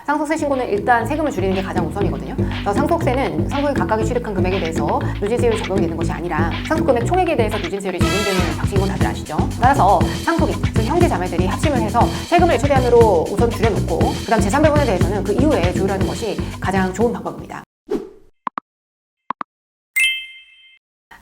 상속세 신고는 일단 세금을 줄이는 게 가장 우선이거든요. 그래서 상속세는 상속인 각각이 취득한 금액에 대해서 누진세율이 적용되는 것이 아니라 상속금액 총액에 대해서 누진세율이 적용되는 방식인 건 다들 아시죠? 따라서 상속인, 즉 형제 자매들이 합심을 해서 세금을 최대한으로 우선 줄여놓고 그다음 재산 배분에 대해서는 그 이후에 조율하는 것이 가장 좋은 방법입니다.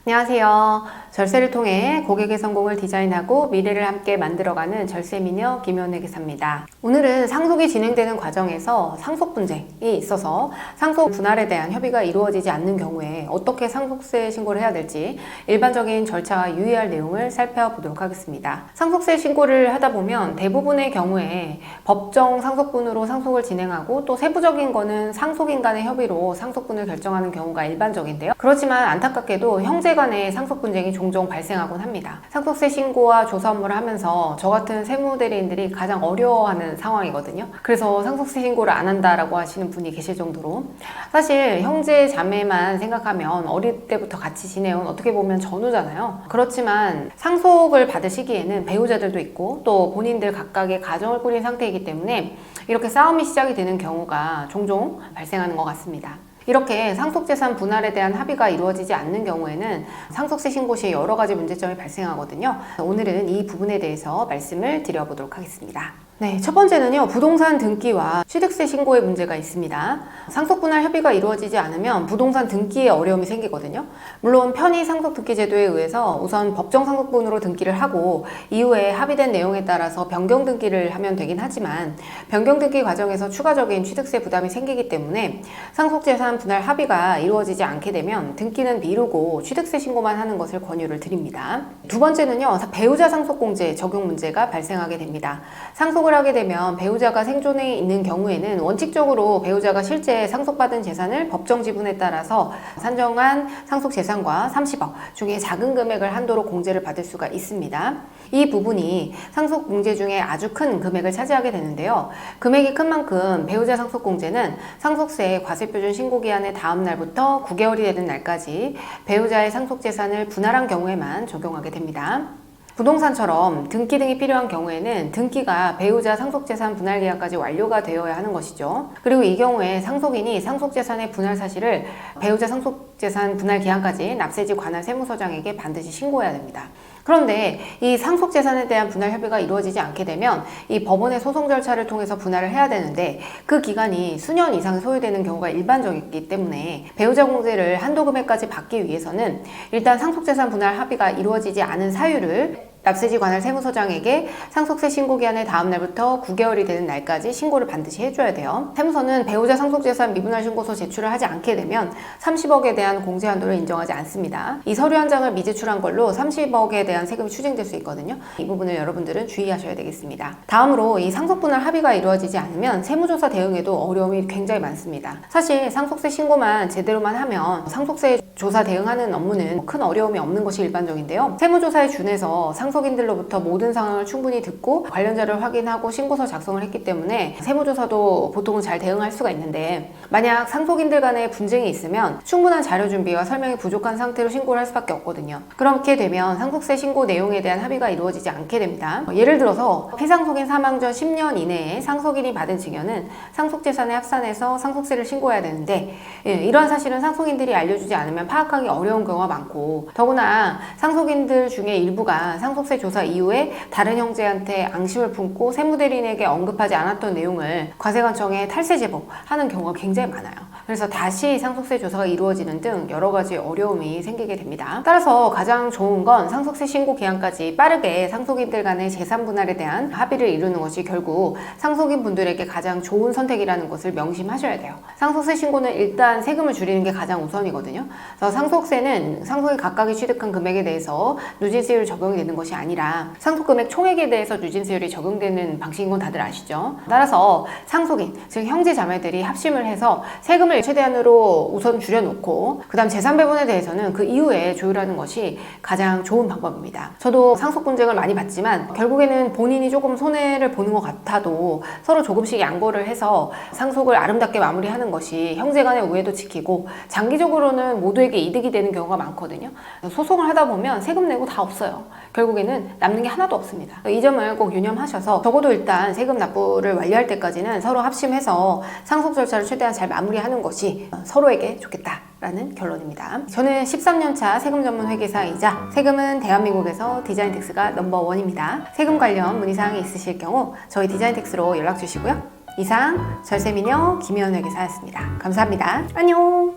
안녕하세요. 절세를 통해 고객의 성공을 디자인하고 미래를 함께 만들어가는 절세미녀 김연애 기사입니다. 오늘은 상속이 진행되는 과정에서 상속 분쟁이 있어서 상속 분할에 대한 협의가 이루어지지 않는 경우에 어떻게 상속세 신고를 해야 될지 일반적인 절차와 유의할 내용을 살펴보도록 하겠습니다. 상속세 신고를 하다 보면 대부분의 경우에 법정 상속분으로 상속을 진행하고 또 세부적인 거는 상속인 간의 협의로 상속분을 결정하는 경우가 일반적인데요. 그렇지만 안타깝게도 형제 간의 상속 분쟁이 종종 발생하곤 합니다. 상속세 신고와 조사 업무를 하면서 저 같은 세무대리인들이 가장 어려워하는 상황이거든요. 그래서 상속세 신고를 안 한다라고 하시는 분이 계실 정도로 사실 형제 자매만 생각하면 어릴 때부터 같이 지내온 어떻게 보면 전우잖아요. 그렇지만 상속을 받을 시기에는 배우자들도 있고 또 본인들 각각의 가정을 꾸린 상태이기 때문에 이렇게 싸움이 시작이 되는 경우가 종종 발생하는 것 같습니다. 이렇게 상속재산 분할에 대한 합의가 이루어지지 않는 경우에는 상속세 신고 시에 여러 가지 문제점이 발생하거든요. 오늘은 이 부분에 대해서 말씀을 드려보도록 하겠습니다. 네, 첫 번째는요, 부동산 등기와 취득세 신고에 문제가 있습니다. 상속 분할 협의가 이루어지지 않으면 부동산 등기에 어려움이 생기거든요. 물론 편의 상속 등기 제도에 의해서 우선 법정 상속분으로 등기를 하고 이후에 합의된 내용에 따라서 변경 등기를 하면 되긴 하지만 변경 등기 과정에서 추가적인 취득세 부담이 생기기 때문에 상속재산 분할 합의가 이루어지지 않게 되면 등기는 미루고 취득세 신고만 하는 것을 권유를 드립니다. 두 번째는요, 배우자 상속공제 적용 문제가 발생하게 됩니다. 상속을 하게 되면 배우자가 생존해 있는 경우에는 원칙적으로 배우자가 실제 상속받은 재산을 법정 지분에 따라서 산정한 상속 재산과 30억 중에 작은 금액을 한도로 공제를 받을 수가 있습니다. 이 부분이 상속 공제 중에 아주 큰 금액을 차지하게 되는데요. 금액이 큰 만큼 배우자 상속 공제는 상속세 과세표준 신고 기한의 다음 날부터 9개월이 되는 날까지 배우자의 상속 재산을 분할한 경우에만 적용하게 됩니다. 부동산처럼 등기 등이 필요한 경우에는 등기가 배우자 상속재산 분할 계약까지 완료가 되어야 하는 것이죠. 그리고 이 경우에 상속인이 상속재산의 분할 사실을 배우자 상속재산 분할 기한까지 납세지 관할 세무서장에게 반드시 신고해야 됩니다. 그런데 이 상속재산에 대한 분할 협의가 이루어지지 않게 되면 이 법원의 소송 절차를 통해서 분할을 해야 되는데 그 기간이 수년 이상 소요되는 경우가 일반적이기 때문에 배우자 공제를 한도 금액까지 받기 위해서는 일단 상속재산 분할 합의가 이루어지지 않은 사유를 납세지 관할 세무서장에게 상속세 신고 기한의 다음 날부터 9개월이 되는 날까지 신고를 반드시 해줘야 돼요. 세무서는 배우자 상속재산 미분할 신고서 제출을 하지 않게 되면 30억에 대한 공제 한도를 인정하지 않습니다. 이 서류 한 장을 미제출한 걸로 30억에 대한 세금이 추징될 수 있거든요. 이 부분을 여러분들은 주의하셔야 되겠습니다. 다음으로 이 상속분할 합의가 이루어지지 않으면 세무조사 대응에도 어려움이 굉장히 많습니다. 사실 상속세 신고만 제대로만 하면 상속세 조사 대응하는 업무는 큰 어려움이 없는 것이 일반적인데요. 세무조사에 준해서 상속인들로부터 모든 상황을 충분히 듣고 관련 자료를 확인하고 신고서 작성을 했기 때문에 세무조사도 보통은 잘 대응할 수가 있는데 만약 상속인들 간의 분쟁이 있으면 충분한 자료 준비와 설명이 부족한 상태로 신고를 할 수밖에 없거든요. 그렇게 되면 상속세 신고 내용에 대한 합의가 이루어지지 않게 됩니다. 예를 들어서 피상속인 사망 전 10년 이내에 상속인이 받은 증여는 상속재산에 합산해서 상속세를 신고해야 되는데 이러한 사실은 상속인들이 알려주지 않으면 파악하기 어려운 경우가 많고 더구나 상속인들 중에 일부가 상속세 조사 이후에 다른 형제한테 앙심을 품고 세무대리인에게 언급하지 않았던 내용을 과세관청에 탈세 제보하는 경우가 굉장히 많아요. 그래서 다시 상속세 조사가 이루어지는 등 여러 가지 어려움이 생기게 됩니다. 따라서 가장 좋은 건 상속세 신고 기한까지 빠르게 상속인들 간의 재산 분할에 대한 합의를 이루는 것이 결국 상속인 분들에게 가장 좋은 선택이라는 것을 명심하셔야 돼요. 상속세 신고는 일단 세금을 줄이는 게 가장 우선이거든요. 그래서 상속세는 상속인 각각이 취득한 금액에 대해서 누진세율이 적용이 되는 것이 아니라 상속금액 총액에 대해서 누진세율이 적용되는 방식인 건 다들 아시죠? 따라서 상속인, 즉 형제 자매들이 합심을 해서 세금을 세금을 최대한으로 우선 줄여놓고 그다음 재산 배분에 대해서는 그 이후에 조율하는 것이 가장 좋은 방법입니다. 저도 상속 분쟁을 많이 봤지만 결국에는 본인이 조금 손해를 보는 것 같아도 서로 조금씩 양보를 해서 상속을 아름답게 마무리하는 것이 형제 간의 우애도 지키고 장기적으로는 모두에게 이득이 되는 경우가 많거든요. 소송을 하다 보면 세금 내고 다 없어요. 결국에는 남는 게 하나도 없습니다. 이 점을 꼭 유념하셔서 적어도 일단 세금 납부를 완료할 때까지는 서로 합심해서 상속 절차를 최대한 잘 마무리하는 것이 서로에게 좋겠다라는 결론입니다. 저는 13년차 세금 전문 회계사이자 세금은 대한민국에서 디자인텍스가 넘버원입니다. 세금 관련 문의사항이 있으실 경우 저희 디자인텍스로 연락 주시고요. 이상 절세미녀 김희원 회계사였습니다. 감사합니다. 안녕.